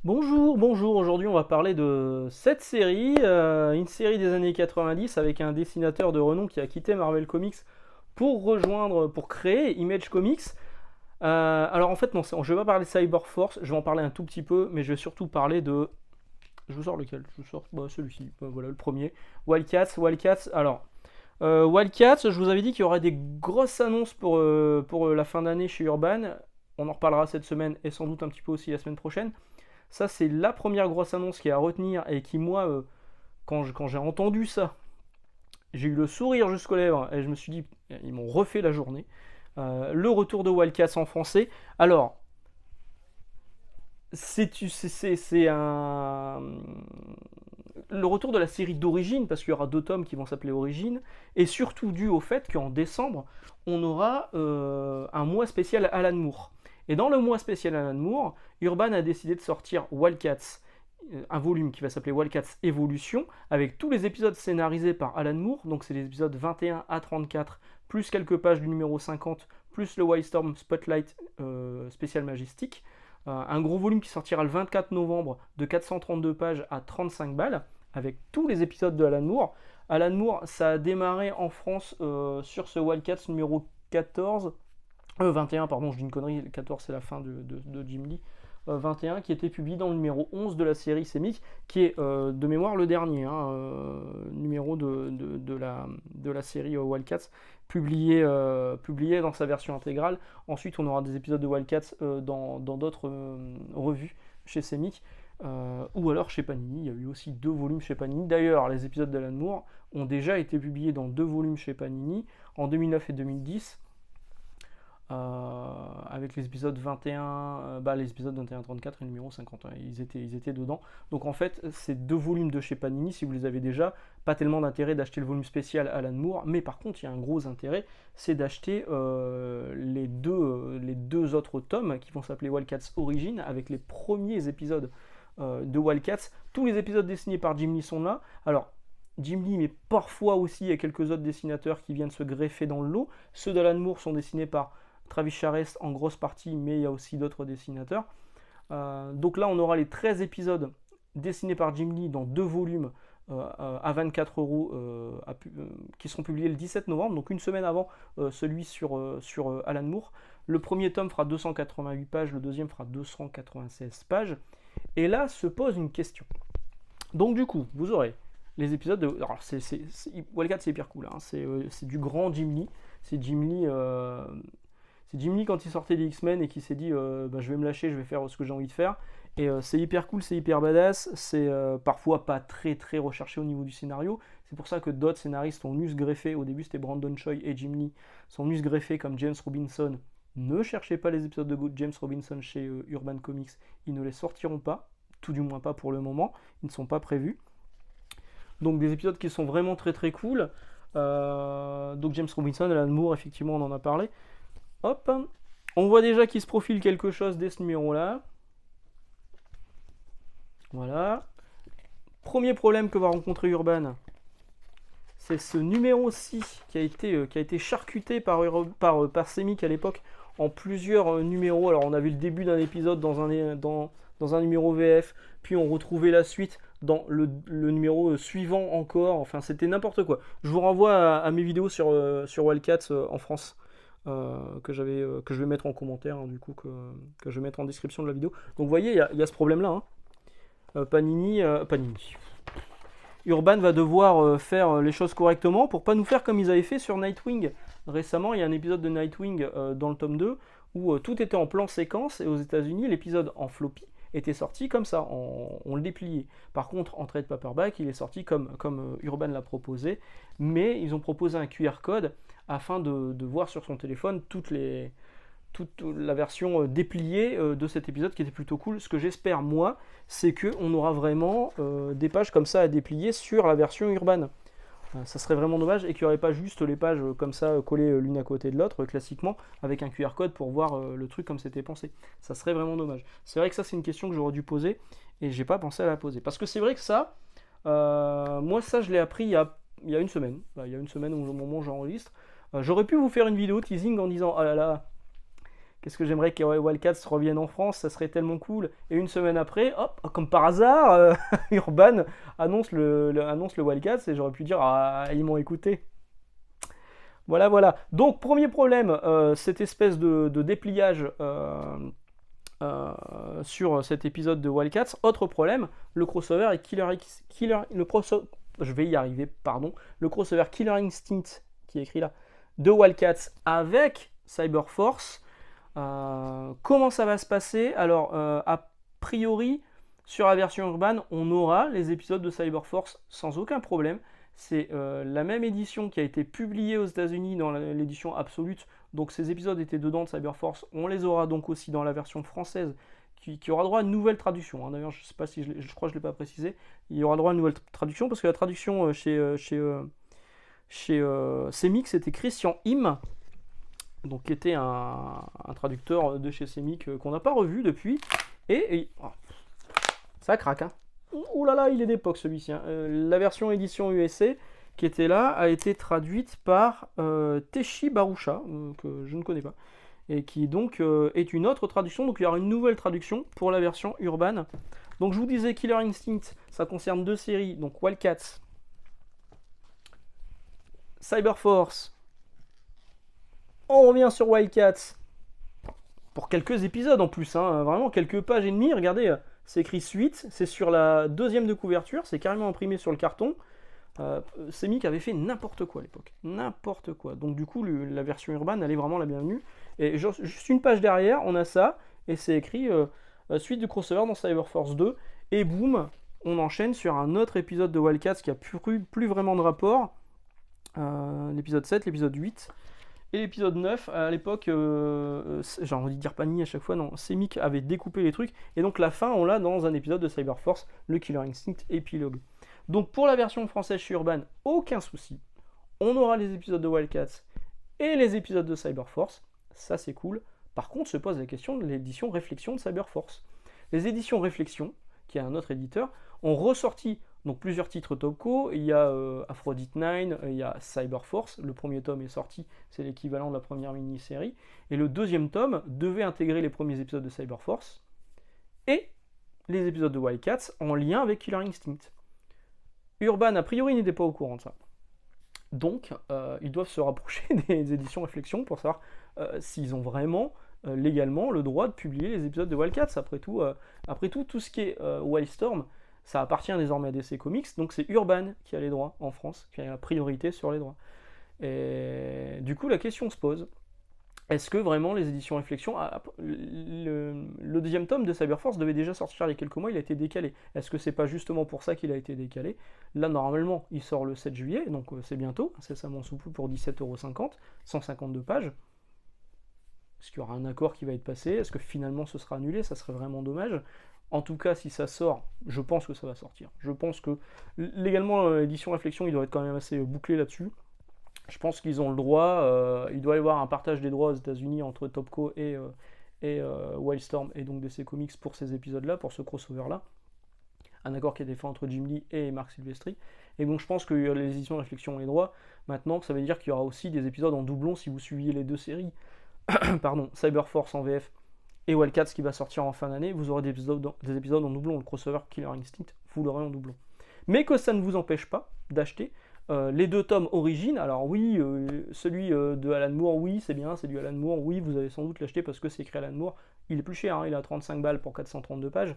Bonjour, aujourd'hui on va parler de cette série, une série des années 90 avec un dessinateur de renom qui a quitté Marvel Comics pour créer Image Comics. Alors en fait non, je vais pas parler de Cyberforce, je vais en parler un tout petit peu, mais je vais surtout parler de... Je vous sors lequel? Je vous sors celui-ci, voilà le premier. Wildcats, alors... Wildcats, je vous avais dit qu'il y aurait des grosses annonces pour la fin d'année chez Urban. On en reparlera cette semaine et sans doute un petit peu aussi la semaine prochaine. Ça, c'est la première grosse annonce qui est à retenir et qui, moi, quand j'ai entendu ça, j'ai eu le sourire jusqu'aux lèvres et je me suis dit, ils m'ont refait la journée. Le retour de Wildcats en français. Alors, c'est un. Le retour de la série d'origine, parce qu'il y aura deux tomes qui vont s'appeler Origine, et surtout dû au fait qu'en décembre, on aura un mois spécial Alan Moore. Et dans le mois spécial Alan Moore, Urban a décidé de sortir Wildcats, un volume qui va s'appeler Wildcats Evolution, avec tous les épisodes scénarisés par Alan Moore, donc c'est les épisodes 21 à 34, plus quelques pages du numéro 50, plus le Wildstorm Spotlight spécial Majestic. Un gros volume qui sortira le 24 novembre de 432 pages à 35 balles, avec tous les épisodes de Alan Moore. Alan Moore, ça a démarré en France sur ce Wildcats numéro 14, 21, pardon, je dis une connerie, le 14 c'est la fin de Jim Lee. 21 qui était publié dans le numéro 11 de la série Sémique, qui est de mémoire le dernier numéro de la série Wildcats, publié dans sa version intégrale. Ensuite, on aura des épisodes de Wildcats dans d'autres revues chez Sémique, ou alors chez Panini. Il y a eu aussi deux volumes chez Panini. D'ailleurs, les épisodes d'Alan Moore ont déjà été publiés dans deux volumes chez Panini, en 2009 et 2010. Avec les épisodes 21, les épisodes 21-34 et le numéro 50, ils étaient dedans. Donc en fait, ces deux volumes de chez Panini, si vous les avez déjà, pas tellement d'intérêt d'acheter le volume spécial Alan Moore, mais par contre, il y a un gros intérêt, c'est d'acheter les deux autres tomes qui vont s'appeler Wildcats Origin, avec les premiers épisodes de Wildcats. Tous les épisodes dessinés par Jim Lee sont là. Alors, Jim Lee, mais parfois aussi il y a quelques autres dessinateurs qui viennent se greffer dans le lot. Ceux d'Alan Moore sont dessinés par Travis Charest en grosse partie, mais il y a aussi d'autres dessinateurs. Donc là, on aura les 13 épisodes dessinés par Jim Lee dans deux volumes à 24 euros qui seront publiés le 17 novembre, donc une semaine avant celui sur Alan Moore. Le premier tome fera 288 pages, le deuxième fera 296 pages. Et là se pose une question. Donc du coup, vous aurez les épisodes de... Alors, Wildcat, c'est hyper cool, hein. C'est du grand Jim Lee. C'est Jim Lee... C'est Jim Lee quand il sortait des X-Men et qui s'est dit je vais me lâcher, je vais faire ce que j'ai envie de faire. Et c'est hyper cool, c'est hyper badass, c'est parfois pas très très recherché au niveau du scénario. C'est pour ça que d'autres scénaristes sont venus se greffer. Au début c'était Brandon Choi et Jim Lee, sont venus se greffer comme James Robinson. Ne cherchez pas les épisodes de James Robinson chez Urban Comics, ils ne les sortiront pas, tout du moins pas pour le moment, ils ne sont pas prévus. Donc des épisodes qui sont vraiment très très cool. Donc James Robinson, Alan Moore, effectivement on en a parlé. Hop, on voit déjà qu'il se profile quelque chose dès ce numéro-là. Voilà. Premier problème que va rencontrer Urban, c'est ce numéro-ci qui a été charcuté par Semic à l'époque en plusieurs numéros. Alors on a vu le début d'un épisode dans un numéro VF, puis on retrouvait la suite dans le numéro suivant encore. Enfin c'était n'importe quoi. Je vous renvoie à mes vidéos sur Wildcats en France. Que je vais mettre en commentaire, hein, du coup, que je vais mettre en description de la vidéo. Donc vous voyez, il y a ce problème-là. Hein. Panini. Urban va devoir faire les choses correctement pour pas nous faire comme ils avaient fait sur Nightwing. Récemment, il y a un épisode de Nightwing dans le tome 2 où tout était en plan séquence et aux États-Unis, l'épisode en floppy était sorti comme ça, on le dépliait. Par contre, en trade paperback, il est sorti comme Urban l'a proposé, mais ils ont proposé un QR code afin de voir sur son téléphone toute la version dépliée de cet épisode qui était plutôt cool. Ce que j'espère, moi, c'est qu'on aura vraiment des pages comme ça à déplier sur la version Urban. Ça serait vraiment dommage et qu'il n'y aurait pas juste les pages comme ça collées l'une à côté de l'autre classiquement avec un QR code pour voir le truc comme c'était pensé. Ça serait vraiment dommage. C'est vrai que ça c'est une question que j'aurais dû poser et j'ai pas pensé à la poser. Parce que c'est vrai que ça, moi ça je l'ai appris il y a une semaine. Il y a une semaine au moment où j'enregistre. J'aurais pu vous faire une vidéo teasing en disant oh là là, qu'est-ce que j'aimerais que Wildcats revienne en France, ça serait tellement cool. Et une semaine après, hop, comme par hasard, Urban annonce annonce le Wildcats et j'aurais pu dire, ah, ils m'ont écouté. Voilà, voilà. Donc, premier problème, cette espèce de dépliage sur cet épisode de Wildcats. Autre problème, le crossover et je vais y arriver, pardon. Le crossover Killer Instinct, qui est écrit là, de Wildcats avec Cyberforce. Comment ça va se passer? Alors, a priori, sur la version urbaine, on aura les épisodes de Cyberforce sans aucun problème. C'est la même édition qui a été publiée aux États-Unis dans l'édition absolute. Donc ces épisodes étaient dedans de Cyberforce. On les aura donc aussi dans la version française qui aura droit à une nouvelle traduction. Hein. D'ailleurs, je sais pas si je crois que je ne l'ai pas précisé. Il y aura droit à une nouvelle traduction parce que la traduction chez Semix c'était Christian Im, donc qui était un traducteur de chez Semix qu'on n'a pas revu depuis. Oh, ça craque, hein. Ouh là là, il est d'époque celui-ci. Hein. La version édition USA qui était là a été traduite par Teshi Barusha, que je ne connais pas, et qui donc est une autre traduction. Donc il y aura une nouvelle traduction pour la version urbaine. Donc je vous disais, Killer Instinct, ça concerne 2 séries, donc Wildcats, Cyberforce. On revient sur Wildcats pour quelques épisodes en plus, hein, vraiment quelques pages et demie. Regardez, c'est écrit suite, c'est sur la 2e de couverture, c'est carrément imprimé sur le carton. Semix avait fait n'importe quoi à l'époque, n'importe quoi. Donc du coup, la version urbaine, elle est vraiment la bienvenue. Et juste une page derrière, on a ça, et c'est écrit suite du crossover dans Cyberforce 2. Et boum, on enchaîne sur un autre épisode de Wildcats qui a plus vraiment de rapport. L'épisode 7, l'épisode 8. Et l'épisode 9, à l'époque, j'ai envie de dire Panini à chaque fois, non, Semix avait découpé les trucs, et donc la fin, on l'a dans un épisode de Cyberforce, le Killer Instinct épilogue. Donc pour la version française chez Urban, aucun souci. On aura les épisodes de Wildcats et les épisodes de Cyberforce, ça c'est cool. Par contre, se pose la question de l'édition Réflexion de Cyberforce. Les éditions Réflexion, qui est un autre éditeur, ont ressorti donc plusieurs titres Topco. Il y a Aphrodite 9, il y a Cyberforce. Le premier tome est sorti, c'est l'équivalent de la première mini-série. Et le 2e tome devait intégrer les premiers épisodes de Cyberforce et les épisodes de Wildcats en lien avec Killer Instinct. Urban, a priori, n'était pas au courant de ça. Donc, ils doivent se rapprocher des éditions Réflexion pour savoir s'ils ont vraiment légalement le droit de publier les épisodes de Wildcats. Après tout, tout ce qui est Wildstorm, ça appartient désormais à DC Comics, donc c'est Urban qui a les droits en France, qui a la priorité sur les droits. Et du coup, la question se pose, est-ce que vraiment les éditions Réflexion... le 2e tome de Cyberforce devait déjà sortir il y a quelques mois, il a été décalé. Est-ce que c'est pas justement pour ça qu'il a été décalé? Là, normalement, il sort le 7 juillet, donc c'est bientôt, c'est ça mon sous pour 17,50€, 152 pages. Est-ce qu'il y aura un accord qui va être passé? Est-ce que finalement ce sera annulé? Ça serait vraiment dommage. En tout cas, si ça sort, je pense que ça va sortir. Je pense que, légalement, l'édition Réflexion, il doit être quand même assez bouclé là-dessus. Je pense qu'ils ont le droit, il doit y avoir un partage des droits aux États-Unis entre Topco et Wildstorm et donc DC Comics pour ces épisodes-là, pour ce crossover-là. Un accord qui a été fait entre Jim Lee et Marc Silvestri. Et donc je pense que les éditions Réflexion ont les droits. Maintenant, ça veut dire qu'il y aura aussi des épisodes en doublon si vous suiviez les 2 séries. Pardon, Cyberforce en VF et Wildcats qui va sortir en fin d'année, vous aurez des épisodes en doublon. Le crossover Killer Instinct, vous l'aurez en doublon. Mais que ça ne vous empêche pas d'acheter les 2 tomes origines. Alors oui, celui de Alan Moore, oui, c'est bien, c'est du Alan Moore, oui, vous allez sans doute l'acheter parce que c'est écrit Alan Moore. Il est plus cher, hein, il est à 35 balles pour 432 pages.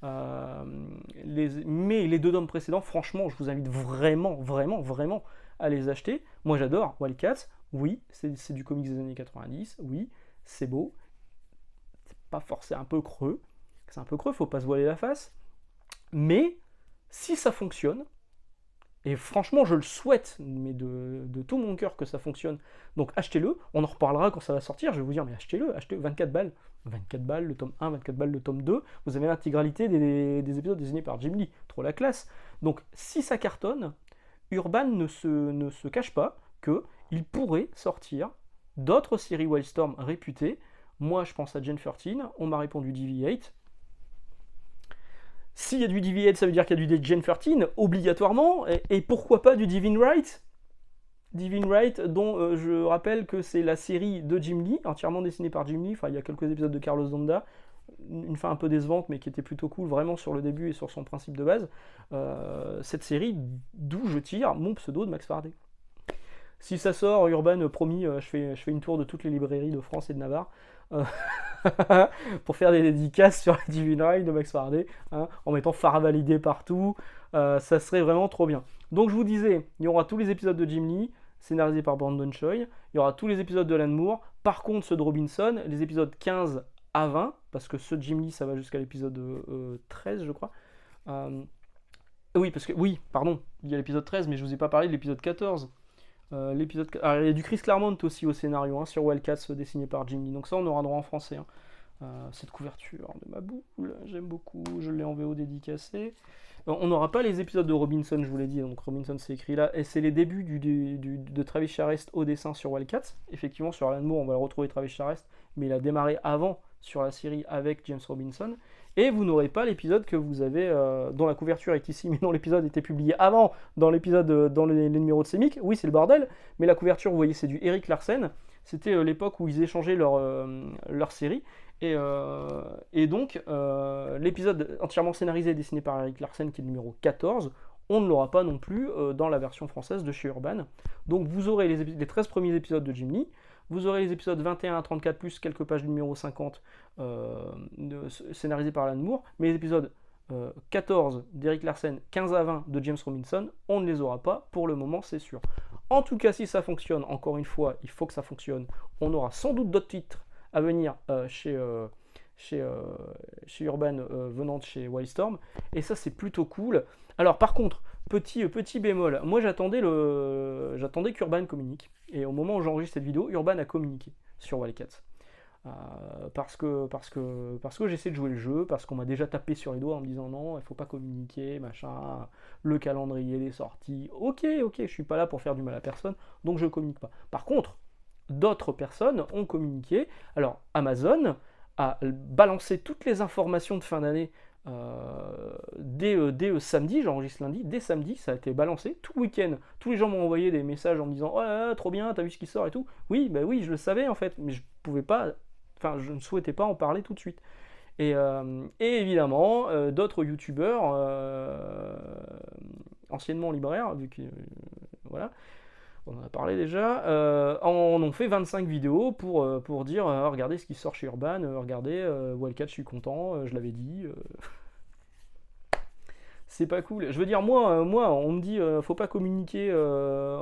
Mais les 2 tomes précédents, franchement, je vous invite vraiment à les acheter. Moi j'adore Wildcats, oui, c'est du comics des années 90, oui, c'est beau. C'est pas forcément un peu creux, faut pas se voiler la face. Mais si ça fonctionne, et franchement je le souhaite, mais de tout mon cœur que ça fonctionne, donc achetez-le, on en reparlera quand ça va sortir, je vais vous dire, mais achetez-le, achetez 24 balles. 24 balles le tome 1, 24 balles le tome 2, vous avez l'intégralité des épisodes dessinés par Jim Lee, trop la classe. Donc si ça cartonne, Urban ne se cache pas qu'il pourrait sortir d'autres séries Wildstorm réputées. Moi je pense à Gen 13, on m'a répondu DV8. S'il y a du DV8, ça veut dire qu'il y a du Gen 13, obligatoirement, et pourquoi pas du Divine Right? Divine Right, dont je rappelle que c'est la série de Jim Lee, entièrement dessinée par Jim Lee. Enfin, il y a quelques épisodes de Carlos Donda, une fin un peu décevante, mais qui était plutôt cool, vraiment sur le début et sur son principe de base. Cette série, d'où je tire mon pseudo de Max Faraday. Si ça sort, Urban, promis, je fais une tour de toutes les librairies de France et de Navarre. Euh, pour faire des dédicaces sur la Divine Right de Max Faraday, hein, en mettant phare validé partout. Ça serait vraiment trop bien. Donc je vous disais, il y aura tous les épisodes de Jim Lee, scénarisés par Brandon Choi. Il y aura tous les épisodes de Alan Moore. Par contre, ceux de Robinson, les épisodes 15 à 20, parce que ceux de Jim Lee, ça va jusqu'à l'épisode 13, je crois. Oui, pardon, il y a l'épisode 13, mais je vous ai pas parlé de l'épisode 14. Il y a du Chris Claremont aussi au scénario, hein, sur Wildcats, dessiné par Jim Lee. Donc ça, on aura droit en français. Hein. Cette couverture de ma boule, j'aime beaucoup. Je l'ai en VO dédicacé. On n'aura pas les épisodes de Robinson, je vous l'ai dit. Donc Robinson, c'est écrit là. Et c'est les débuts de Travis Charest au dessin sur Wildcats. Effectivement, sur Alan Moore, on va le retrouver Travis Charest. Mais il a démarré avant sur la série avec James Robinson. Et vous n'aurez pas l'épisode que vous avez, dont la couverture est ici, mais dont l'épisode était publié avant, dans l'épisode, dans les numéros de Semic. Oui, c'est le bordel, mais la couverture, vous voyez, c'est du Eric Larsen. C'était l'époque où ils échangeaient leur série. Et donc, l'épisode entièrement scénarisé et dessiné par Eric Larsen, qui est le numéro 14, on ne l'aura pas non plus dans la version française de chez Urban. Donc vous aurez les 13 premiers épisodes de Jim Lee. Vous aurez les épisodes 21 à 34, plus quelques pages du numéro 50 scénarisés par Alan Moore. Mais les épisodes 14 d'Eric Larsen, 15 à 20 de James Robinson, on ne les aura pas pour le moment, c'est sûr. En tout cas, si ça fonctionne, encore une fois, il faut que ça fonctionne. On aura sans doute d'autres titres à venir chez Urban venant de chez Wildstorm. Et ça, c'est plutôt cool. Alors, par contre, petit bémol, moi j'attendais qu'Urban communique. Et au moment où j'enregistre cette vidéo, Urban a communiqué sur Wildcats. Parce que j'essaie de jouer le jeu, parce qu'on m'a déjà tapé sur les doigts en me disant non, il faut pas communiquer, machin, le calendrier des sorties. Ok, je suis pas là pour faire du mal à personne, donc je communique pas. Par contre, d'autres personnes ont communiqué. Alors, Amazon a balancé toutes les informations de fin d'année dès samedi, j'enregistre lundi, dès samedi, ça a été balancé, tout le week-end. Tous les gens m'ont envoyé des messages en me disant « Oh là là, trop bien, t'as vu ce qui sort et tout ?» Oui, bah oui, je le savais en fait, mais je pouvais pas, enfin, je ne souhaitais pas en parler tout de suite. Et évidemment, d'autres youtubeurs, anciennement libraires, vu que, voilà, on en a parlé déjà, en ont fait 25 vidéos pour dire regardez ce qui sort chez Urban, regardez, Wildcat, je suis content, je l'avais dit. C'est pas cool. Je veux dire, moi on me dit faut pas communiquer,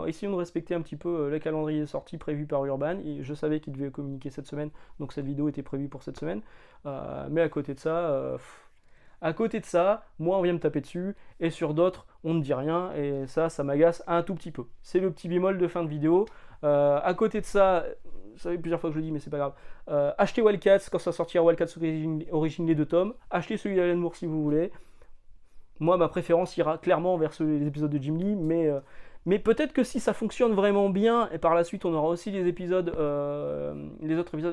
essayons de respecter un petit peu le calendrier de sortie prévu par Urban. Et je savais qu'il devait communiquer cette semaine, donc cette vidéo était prévue pour cette semaine. Mais à côté de ça, moi on vient me taper dessus, et sur d'autres on ne dit rien, et ça m'agace un tout petit peu. C'est le petit bémol de fin de vidéo. À côté de ça, ça fait plusieurs fois que je le dis, mais c'est pas grave. Achetez Wildcats quand ça sortira, Wildcats Origine les 2 tomes. Achetez celui d'Alan Moore si vous voulez. Moi, ma préférence ira clairement vers les épisodes de Jim Lee, mais peut-être que si ça fonctionne vraiment bien, et par la suite on aura aussi les autres épisodes,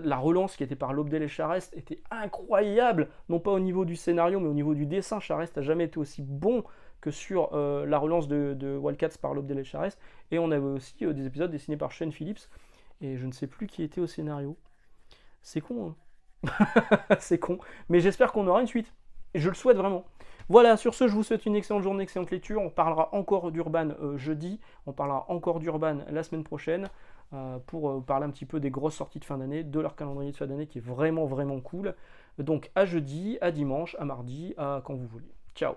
la relance qui était par Lobdell et Charest était incroyable, non pas au niveau du scénario, mais au niveau du dessin. Charest n'a jamais été aussi bon que sur la relance de Wildcats par Lobdell et Charest, et on avait aussi des épisodes dessinés par Shane Phillips, et je ne sais plus qui était au scénario. C'est con, hein. C'est con, mais j'espère qu'on aura une suite, et je le souhaite vraiment. Voilà, sur ce, je vous souhaite une excellente journée, excellente lecture. On parlera encore d'Urban jeudi, on parlera encore d'Urban la semaine prochaine, pour parler un petit peu des grosses sorties de fin d'année, de leur calendrier de fin d'année qui est vraiment, vraiment cool. Donc à jeudi, à dimanche, à mardi, à quand vous voulez. Ciao.